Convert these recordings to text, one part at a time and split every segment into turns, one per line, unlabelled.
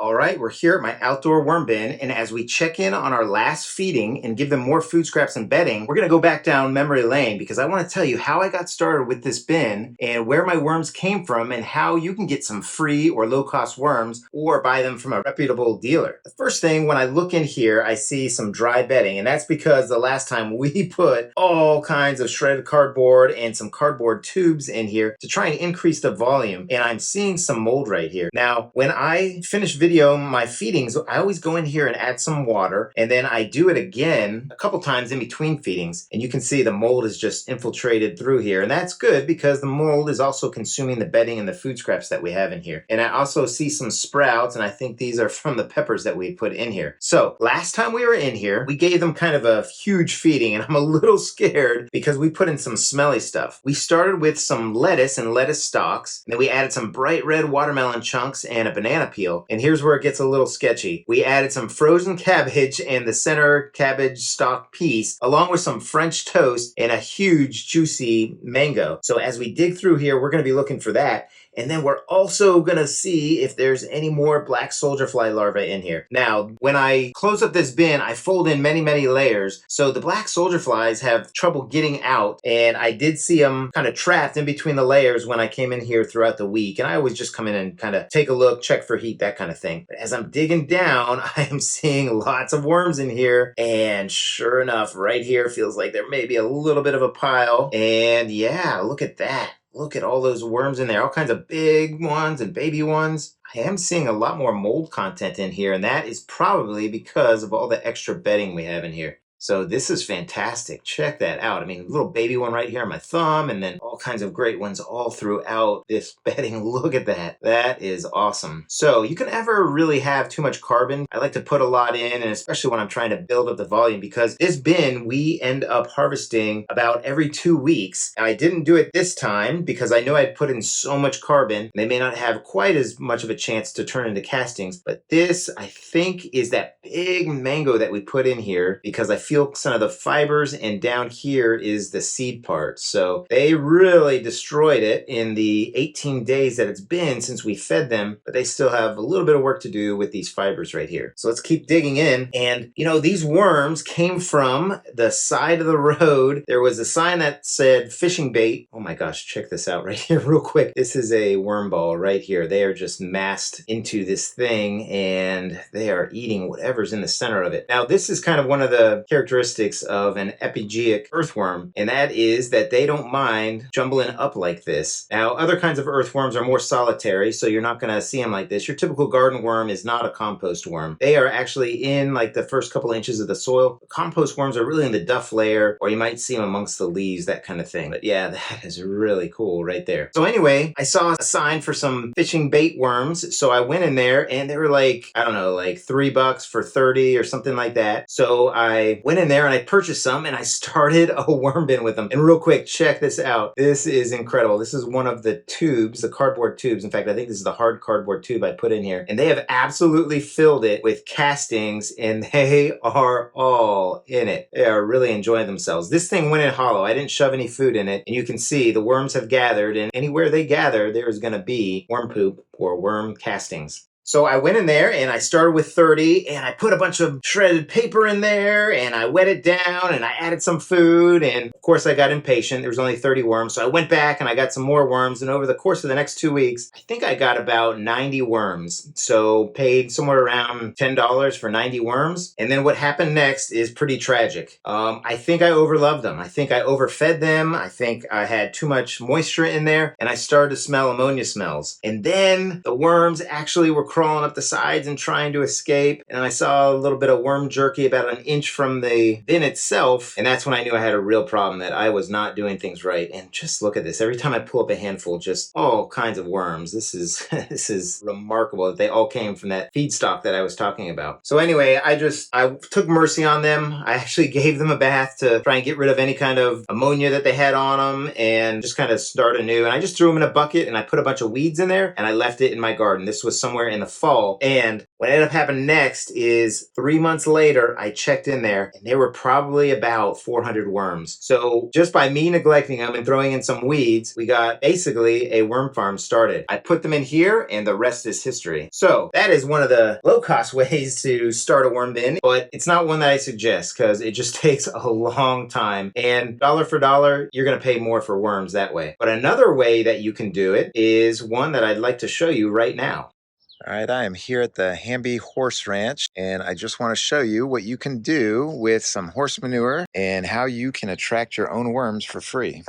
All right, we're here at my outdoor worm bin, and as we check in on our last feeding and give them more food scraps and bedding, we're going to go back down memory lane because I want to tell you how I got started with this bin and where my worms came from and how you can get some free or low-cost worms or buy them from a reputable dealer. The first thing, when I look in here, I see some dry bedding, and that's because the last time we put all kinds of shredded cardboard and some cardboard tubes in here to try and increase the volume, and I'm seeing some mold right here. Now, when I finish video my feedings, I always go in here and add some water, and then I do it again a couple times in between feedings, and you can see the mold is just infiltrated through here, and that's good because the mold is also consuming the bedding and the food scraps that we have in here. And I also see some sprouts, and I think these are from the peppers that we put in here. So last time we were in here, we gave them kind of a huge feeding, and I'm a little scared because we put in some smelly stuff. We started with some lettuce and lettuce stalks, and then we added some bright red watermelon chunks and a banana peel, and here's where it gets a little sketchy. We added some frozen cabbage and the center cabbage stalk piece, along with some French toast and a huge juicy mango. So as we dig through here, we're going to be looking for that. And then we're also going to see if there's any more black soldier fly larvae in here. Now, when I close up this bin, I fold in many, many layers. So the black soldier flies have trouble getting out. And I did see them kind of trapped in between the layers when I came in here throughout the week. And I always just come in and kind of take a look, check for heat, that kind of thing. But as I'm digging down, I am seeing lots of worms in here. And sure enough, right here feels like there may be a little bit of a pile. And yeah, look at that. Look at all those worms in there, all kinds of big ones and baby ones. I am seeing a lot more mold content in here, and that is probably because of all the extra bedding we have in here. So this is fantastic. Check that out. I mean, a little baby one right here on my thumb, and then all kinds of great ones all throughout this bedding. Look at that. That is awesome. So you can never really have too much carbon. I like to put a lot in, and especially when I'm trying to build up the volume, because this bin, we end up harvesting about every 2 weeks. I didn't do it this time because I know I'd put in so much carbon. They may not have quite as much of a chance to turn into castings, but this, I think, is that big mango that we put in here because I feel some of the fibers, and down here is the seed part. So they really destroyed it in the 18 days that it's been since we fed them, but they still have a little bit of work to do with these fibers right here. So let's keep digging in. And you know, these worms came from the side of the road. There was a sign that said fishing bait. Oh my gosh, check this out right here real quick. This is a worm ball right here. They are just massed into this thing, and they are eating whatever's in the center of it. Now, this is kind of one of the characteristics of an epigeic earthworm, and that is that they don't mind jumbling up like this. Now, other kinds of earthworms are more solitary, so you're not going to see them like this. Your typical garden worm is not a compost worm. They are actually in like the first couple inches of the soil. Compost worms are really in the duff layer, or you might see them amongst the leaves, that kind of thing. But yeah, that is really cool right there. So anyway, I saw a sign for some fishing bait worms, so I went in there, and they were like, I don't know, like $3 for 30 or something like that. So I went in there and I purchased some, and I started a worm bin with them. And real quick, check this out. This is incredible. This is one of the tubes, the cardboard tubes. In fact, I think this is the hard cardboard tube I put in here. And they have absolutely filled it with castings, and they are all in it. They are really enjoying themselves. This thing went in hollow. I didn't shove any food in it. And you can see the worms have gathered, and anywhere they gather, there is going to be worm poop or worm castings. So I went in there and I started with 30, and I put a bunch of shredded paper in there, and I wet it down, and I added some food, and of course I got impatient. There was only 30 worms, so I went back and I got some more worms, and over the course of the next 2 weeks, I think I got about 90 worms. So paid somewhere around $10 for 90 worms. And then what happened next is pretty tragic. I think I overloved them. I think I overfed them. I think I had too much moisture in there, and I started to smell ammonia smells. And then the worms actually were crawling up the sides and trying to escape, and I saw a little bit of worm jerky about an inch from the bin itself, and that's when I knew I had a real problem, that I was not doing things right. And just look at this. Every time I pull up a handful, just all kinds of worms. This is this is remarkable that they all came from that feedstock that I was talking about. So anyway, I took mercy on them. I actually gave them a bath to try and get rid of any kind of ammonia that they had on them, and just kind of start anew. And I just threw them in a bucket, and I put a bunch of weeds in there, and I left it in my garden. This was somewhere in the the fall. And what ended up happening next is 3 months later, I checked in there and there were probably about 400 worms. So just by me neglecting them and throwing in some weeds, we got basically a worm farm started. I put them in here and the rest is history. So that is one of the low-cost ways to start a worm bin, but it's not one that I suggest because it just takes a long time. And dollar for dollar, you're going to pay more for worms that way. But another way that you can do it is one that I'd like to show you right now. All right, I am here at the Hamby Horse Ranch, and I just want to show you what you can do with some horse manure and how you can attract your own worms for free.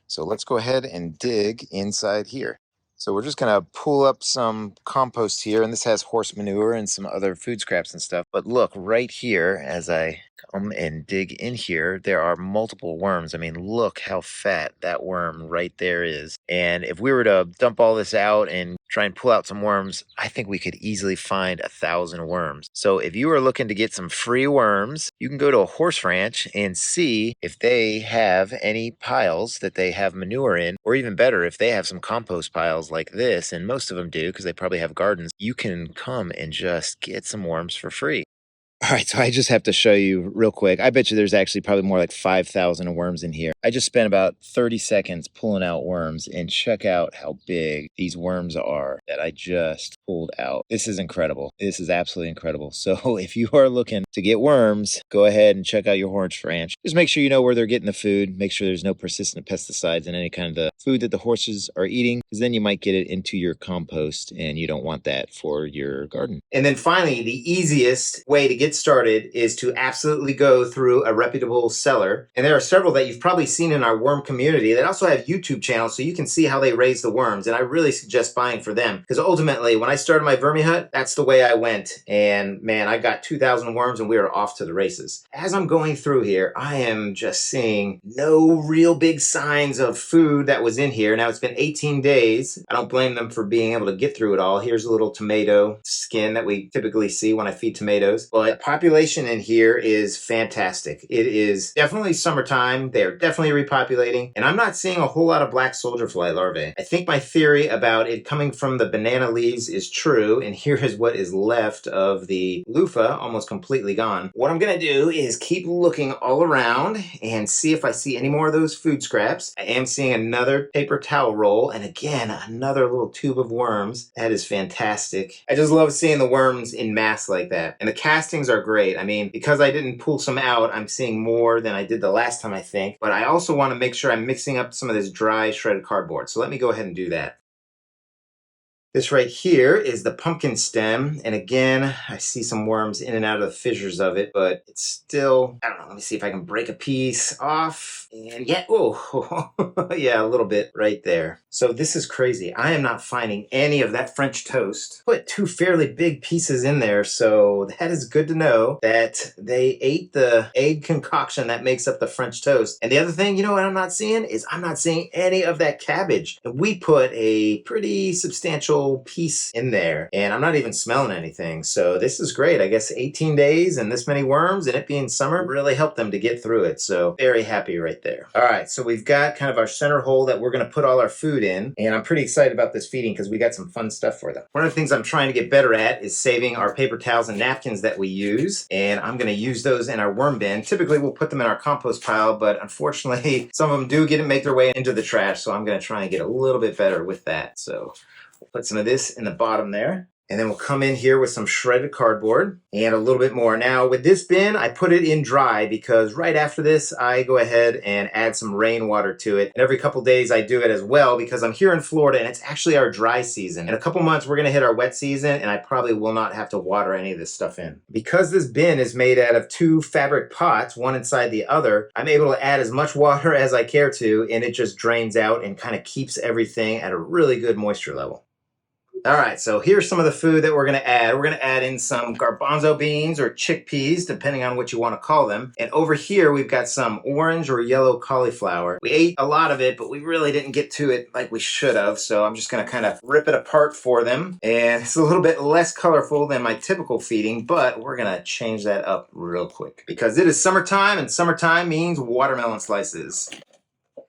So let's go ahead and dig inside here. So we're just going to pull up some compost here, and this has horse manure and some other food scraps and stuff. But look, right here, as I come and dig in here, there are multiple worms. I mean, look how fat that worm right there is. And if we were to dump all this out and try and pull out some worms, I think we could easily find 1,000 worms. So if you are looking to get some free worms, you can go to a horse ranch and see if they have any piles that they have manure in, or even better, if they have some compost piles like this, and most of them do because they probably have gardens, you can come and just get some worms for free. All right, so I just have to show you real quick. I bet you there's actually probably more like 5,000 worms in here. I just spent about 30 seconds pulling out worms, and check out how big these worms are that I just pulled out. This is incredible. This is absolutely incredible. So if you are looking to get worms, go ahead and check out your horse ranch. Just make sure you know where they're getting the food. Make sure there's no persistent pesticides in any kind of the food that the horses are eating, because then you might get it into your compost, and you don't want that for your garden. And then finally, the easiest way to get started is to absolutely go through a reputable seller. And there are several that you've probably seen in our worm community that also have YouTube channels, so you can see how they raise the worms. And I really suggest buying for them, because ultimately when I started my vermi hut, that's the way I went. And man, I got 2,000 worms and we were off to the races. As I'm going through here, I am just seeing no real big signs of food that was in here. Now it's been 18 days. I don't blame them for being able to get through it all. Here's a little tomato skin that we typically see when I feed tomatoes. But population in here is fantastic. It is definitely summertime. They're definitely repopulating, and I'm not seeing a whole lot of black soldier fly larvae. I think my theory about it coming from the banana leaves is true, and here is what is left of the loofah, almost completely gone. What I'm gonna do is keep looking all around and see if I see any more of those food scraps. I am seeing another paper towel roll, and again, another little tube of worms. That is fantastic. I just love seeing the worms in mass like that, and the castings are great. I mean, because I didn't pull some out, I'm seeing more than I did the last time, I think. But I also want to make sure I'm mixing up some of this dry shredded cardboard. So let me go ahead and do that. This right here is the pumpkin stem, and again, I see some worms in and out of the fissures of it, but it's still, I don't know, let me see if I can break a piece off, and yeah, oh, yeah, a little bit right there. So this is crazy. I am not finding any of that French toast. Put 2 fairly big pieces in there, so that is good to know that they ate the egg concoction that makes up the French toast. And the other thing, you know what I'm not seeing, is I'm not seeing any of that cabbage. And we put a pretty substantial piece in there, and I'm not even smelling anything. So this is great. I guess 18 days and this many worms, and it being summer really helped them to get through it. So very happy right there. All right, so we've got kind of our center hole that we're going to put all our food in, and I'm pretty excited about this feeding because we got some fun stuff for them. One of the things I'm trying to get better at is saving our paper towels and napkins that we use, and I'm going to use those in our worm bin. Typically we'll put them in our compost pile, but unfortunately some of them do make their way into the trash, so I'm going to try and get a little bit better with that. So we'll put some of this in the bottom there. And then we'll come in here with some shredded cardboard and a little bit more. Now with this bin, I put it in dry because right after this, I go ahead and add some rainwater to it. And every couple days I do it as well because I'm here in Florida and it's actually our dry season. In a couple months, we're gonna hit our wet season and I probably will not have to water any of this stuff in. Because this bin is made out of 2 fabric pots, one inside the other, I'm able to add as much water as I care to, and it just drains out and kind of keeps everything at a really good moisture level. All right, so here's some of the food that we're going to add. We're going to add in some garbanzo beans or chickpeas, depending on what you want to call them. And over here, we've got some orange or yellow cauliflower. We ate a lot of it, but we really didn't get to it like we should have. So I'm just going to kind of rip it apart for them. And it's a little bit less colorful than my typical feeding, but we're going to change that up real quick because it is summertime, and summertime means watermelon slices.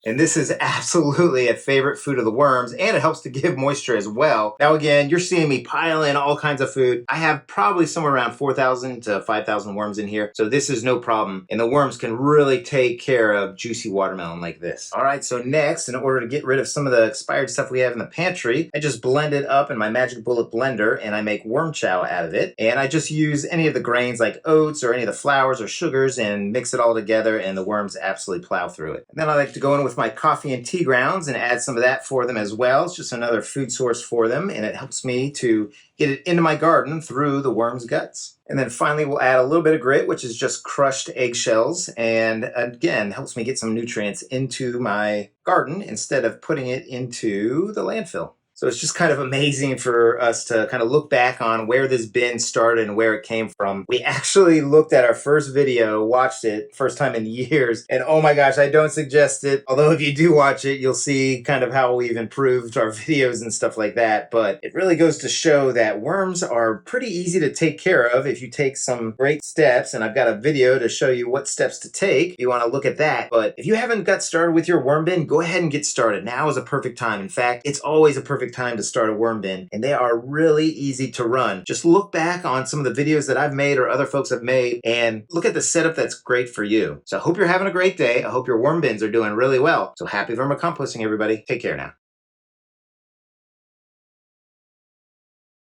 And this is absolutely a favorite food of the worms, and it helps to give moisture as well. Now again, you're seeing me pile in all kinds of food. I have probably somewhere around 4,000 to 5,000 worms in here, so this is no problem. And the worms can really take care of juicy watermelon like this. All right, so next, in order to get rid of some of the expired stuff we have in the pantry, I just blend it up in my Magic Bullet blender and I make worm chow out of it. And I just use any of the grains like oats or any of the flours or sugars and mix it all together, and the worms absolutely plow through it. And then I like to go in with my coffee and tea grounds and add some of that for them as well. It's just another food source for them, and it helps me to get it into my garden through the worm's guts. And then finally we'll add a little bit of grit, which is just crushed eggshells, and again helps me get some nutrients into my garden instead of putting it into the landfill. So it's just kind of amazing for us to kind of look back on where this bin started and where it came from. We actually looked at our first video, watched it first time in years, and oh my gosh, I don't suggest it. Although if you do watch it, you'll see kind of how we've improved our videos and stuff like that. But it really goes to show that worms are pretty easy to take care of if you take some great steps. And I've got a video to show you what steps to take if you want to look at that. But if you haven't got started with your worm bin, go ahead and get started. Now is a perfect time. In fact, it's always a perfect time to start a worm bin, and they are really easy to run. Just look back on some of the videos that I've made or other folks have made and look at the setup that's great for you. So I hope you're having a great day. I hope your worm bins are doing really well. So happy vermicomposting, everybody. Take care now.